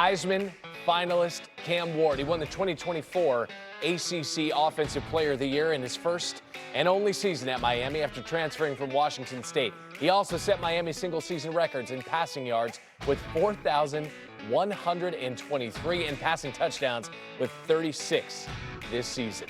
Heisman finalist Cam Ward. He won the 2024 ACC Offensive Player of the Year in his first and only season at Miami after transferring from Washington State. He also set Miami single-season records in passing yards with 4,123 and passing touchdowns with 36 this season.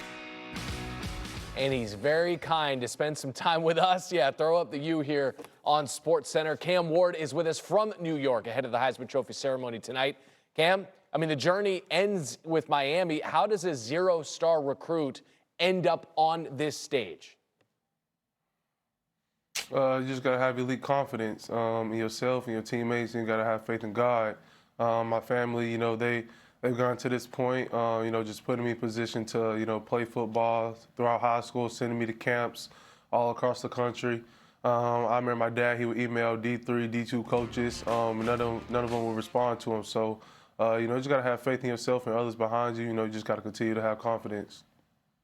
And he's very kind to spend some time with us. Yeah, throw up the U here on SportsCenter. Cam Ward is with us from New York ahead of the Heisman Trophy Ceremony tonight. Cam, I mean, the journey ends with Miami. How does a zero-star recruit end up on this stage? You just got to have elite confidence in yourself and your teammates, and you got to have faith in God. My family, they've gone to this point, just putting me in position to, play football throughout high school, sending me to camps all across the country. I remember my dad, he would email D3, D2 coaches, and none of them would respond to him. So, you just got to have faith in yourself and others behind you. You just got to continue to have confidence.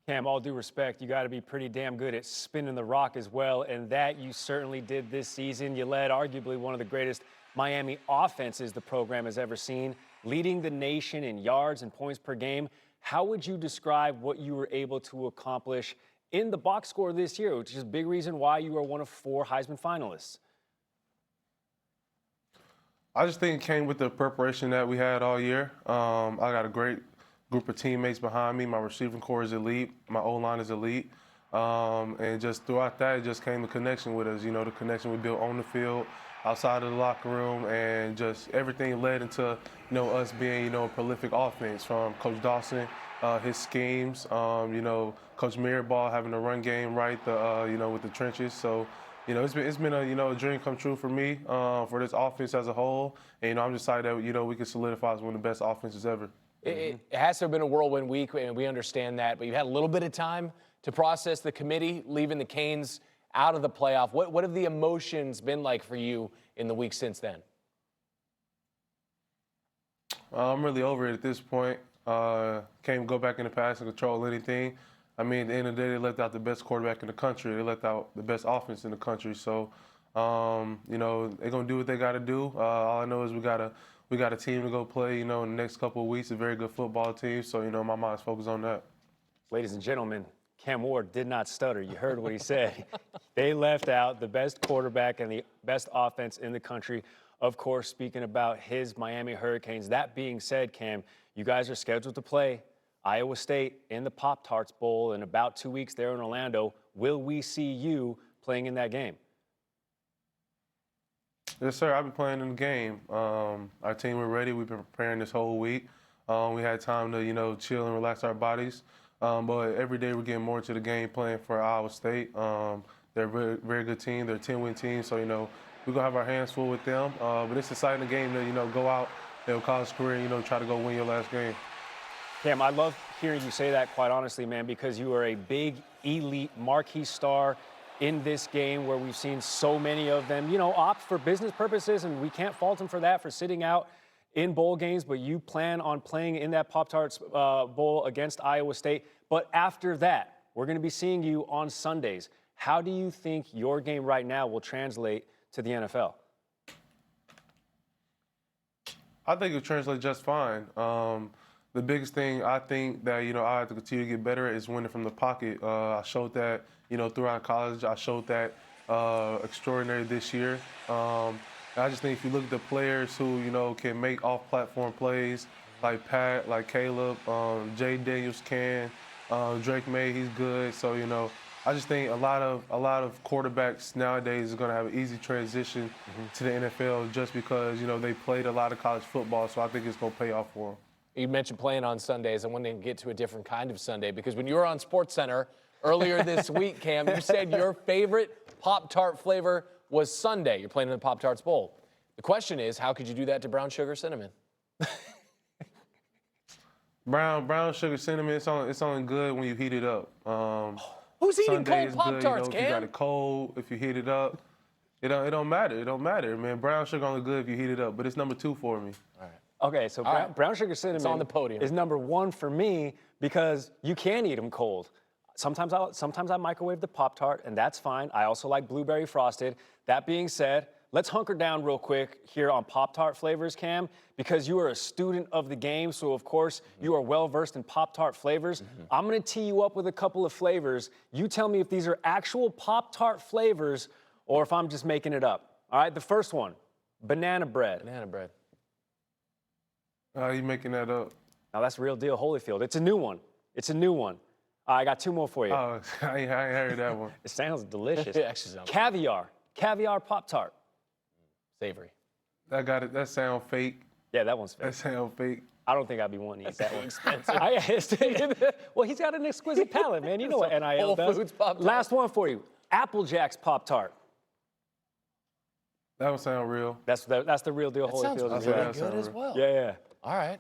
Cam, all due respect, you got to be pretty damn good at spinning the rock as well, and that you certainly did this season. You led arguably one of the greatest Miami offenses the program has ever seen, leading the nation in yards and points per game. How would you describe what you were able to accomplish in the box score this year, which is a big reason why you are one of 4 Heisman finalists? I just think it came with the preparation that we had all year. I got a great group of teammates behind me. My receiving core is elite. My O-line is elite. And just throughout that, it just came the connection with us, the connection we built on the field, outside of the locker room, and just everything led into, us being, a prolific offense from Coach Dawson, his schemes, Coach Mirabal having the run game right, with the trenches. So, it's been a dream come true for me, for this offense as a whole. And, I'm just excited that, we can solidify as one of the best offenses ever. It has to have been a whirlwind week, and we understand that. But you've had a little bit of time to process the committee, leaving the Canes out of the playoff. What have the emotions been like for you in the week since then? I'm really over it at this point. Can't go back in the past and control anything. I mean, at the end of the day, they left out the best quarterback in the country. They left out the best offense in the country. So, they're going to do what they got to do. All I know is we got a team to go play, in the next couple of weeks, a very good football team. So, my mind's focused on that. Ladies and gentlemen, Cam Ward did not stutter. You heard what he said. They left out the best quarterback and the best offense in the country. Of course, speaking about his Miami Hurricanes. That being said, Cam, you guys are scheduled to play Iowa State in the Pop-Tarts Bowl in about 2 weeks there in Orlando. Will we see you playing in that game? Yes, sir. I'll be playing in the game. Our team, we're ready. We've been preparing this whole week. We had time to, chill and relax our bodies. But every day we're getting more into the game, playing for Iowa State. They're a very, very good team. They're a 10-win team, so, we're going to have our hands full with them. But it's exciting the game to, go out, college career, try to go win your last game. Cam, I love hearing you say that, quite honestly, man, because you are a big, elite, marquee star in this game where we've seen so many of them, opt for business purposes, and we can't fault them for that, for sitting out in bowl games, but you plan on playing in that Pop-Tarts Bowl against Iowa State. But after that, we're going to be seeing you on Sundays. How do you think your game right now will translate to the NFL? I think it'll translate just fine. The biggest thing I think that, I have to continue to get better at is winning from the pocket. I showed that, throughout college. I showed that extraordinary this year. I just think if you look at the players who, can make off-platform plays, like Pat, like Caleb, Jay Daniels can, Drake May, he's good. So, I just think a lot of quarterbacks nowadays are going to have an easy transition to the NFL just because, they played a lot of college football. So I think it's going to pay off for them. You mentioned playing on Sundays. I wanted to get to a different kind of Sunday because when you were on SportsCenter earlier this week, Cam, you said your favorite Pop-Tart flavor was Sunday. You're playing in the Pop-Tarts Bowl. The question is, how could you do that to brown sugar cinnamon? brown sugar cinnamon, it's only good when you heat it up. Who's eating Sunday cold Pop-Tarts, Cam? If you got it cold, if you heat it up, it don't matter. It don't matter, man. Brown sugar only good if you heat it up, but it's number 2 for me. All right. Okay, so brown sugar cinnamon on the podium. is number 1 for me because you can eat them cold. Sometimes I microwave the Pop-Tart, and that's fine. I also like blueberry frosted. That being said, let's hunker down real quick here on Pop-Tart flavors, Cam, because you are a student of the game, so of course you are well-versed in Pop-Tart flavors. I'm going to tee you up with a couple of flavors. You tell me if these are actual Pop-Tart flavors or if I'm just making it up. All right, the first one, banana bread. Banana bread. You making that up? Now, that's real deal Holyfield. It's a new one. It's a new one. I got two more for you. Oh, I ain't heard that one. It sounds delicious. It actually sounds Caviar. Caviar Pop-Tart. savory. I got it. That sound fake. Yeah, that one's fake. That sound fake. I don't think I'd be wanting to eat that one. Expensive. Well, he's got an exquisite palate, man. You know what NIL Whole does. Foods Pop-Tart. Last one for you. Apple Jacks Pop-Tart. That one sound real. That's the real deal That sounds Holyfield. really as well. That good sounds as real. well. Yeah, yeah. All right.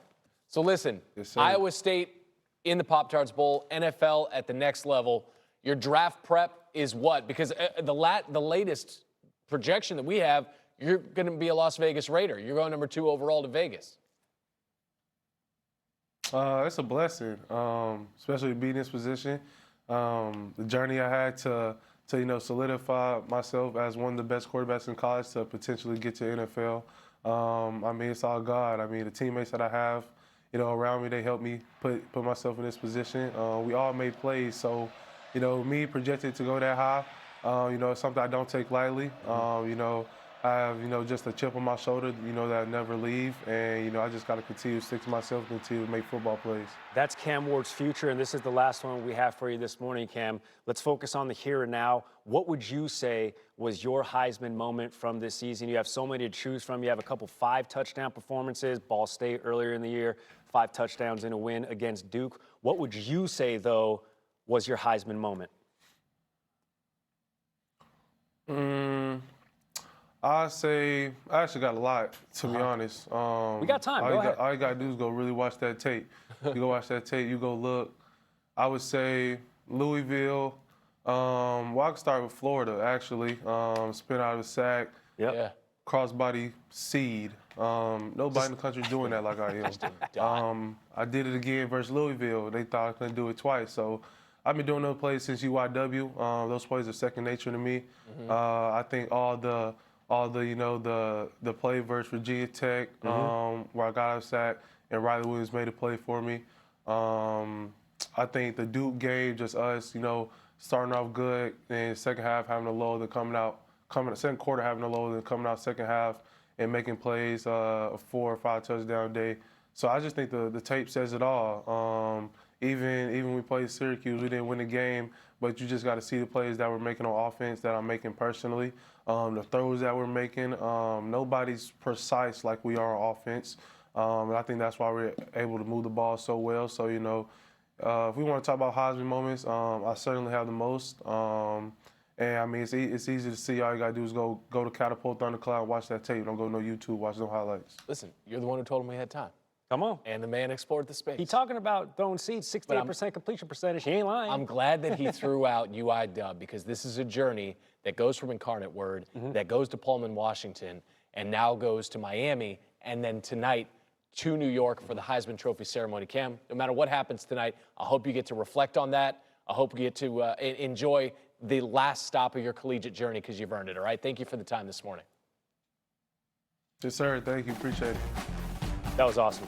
So listen, Yes, sir. Iowa State in the Pop-Tarts Bowl, NFL at the next level. Your draft prep is what? Because the latest projection that we have, you're going to be a Las Vegas Raider. You're going number 2 overall to Vegas. It's a blessing, especially to be in this position. The journey I had to solidify myself as one of the best quarterbacks in college to potentially get to NFL. I mean, it's all God. I mean, the teammates that I have, around me, they helped me put myself in this position. We all made plays, so me projected to go that high. It's something I don't take lightly. I have, just a chip on my shoulder, that I never leave. And, I just got to continue to stick to myself and continue to make football plays. That's Cam Ward's future, and this is the last one we have for you this morning, Cam. Let's focus on the here and now. What would you say was your Heisman moment from this season? You have so many to choose from. You have a couple 5-touchdown performances, Ball State earlier in the year, 5 touchdowns in a win against Duke. What would you say, though, was your Heisman moment? I say I actually got a lot, to be honest. We got time. Go ahead. All you got to do is go really watch that tape. You go watch that tape. You go look. I would say Louisville. Well, I could start with Florida, actually. Spin out of a sack. Yep. Yeah. Crossbody seed. Nobody in the country is doing that like I am. I did it again versus Louisville. They thought I couldn't do it twice. So I've been doing those plays since UIW. Those plays are second nature to me. I think all the play versus Virginia Tech, where I got out of sack and Riley Williams made a play for me. I think the Duke game, just us, starting off good and second half having a lull, then second quarter having a lull, then coming out second half and making plays, a 4 or 5 touchdown day. So I just think the tape says it all. Even when we played Syracuse, we didn't win the game, but you just got to see the plays that we're making on offense that I'm making personally, the throws that we're making. Nobody's precise like we are on offense, and I think that's why we're able to move the ball so well. So, if we want to talk about Heisman moments, I certainly have the most. And, I mean, it's easy to see. All you got to do is go to Catapult Thundercloud, watch that tape. Don't go no YouTube, watch no highlights. Listen, you're the one who told him we had time. Come on. And the man explored the space. He's talking about throwing seeds, 68% completion percentage. He ain't lying. I'm glad that he threw out UIW because this is a journey that goes from Incarnate Word, that goes to Pullman, Washington, and now goes to Miami, and then tonight to New York for the Heisman Trophy Ceremony. Cam, no matter what happens tonight, I hope you get to reflect on that. I hope you get to enjoy the last stop of your collegiate journey because you've earned it, all right? Thank you for the time this morning. Yes, sir. Thank you. Appreciate it. That was awesome.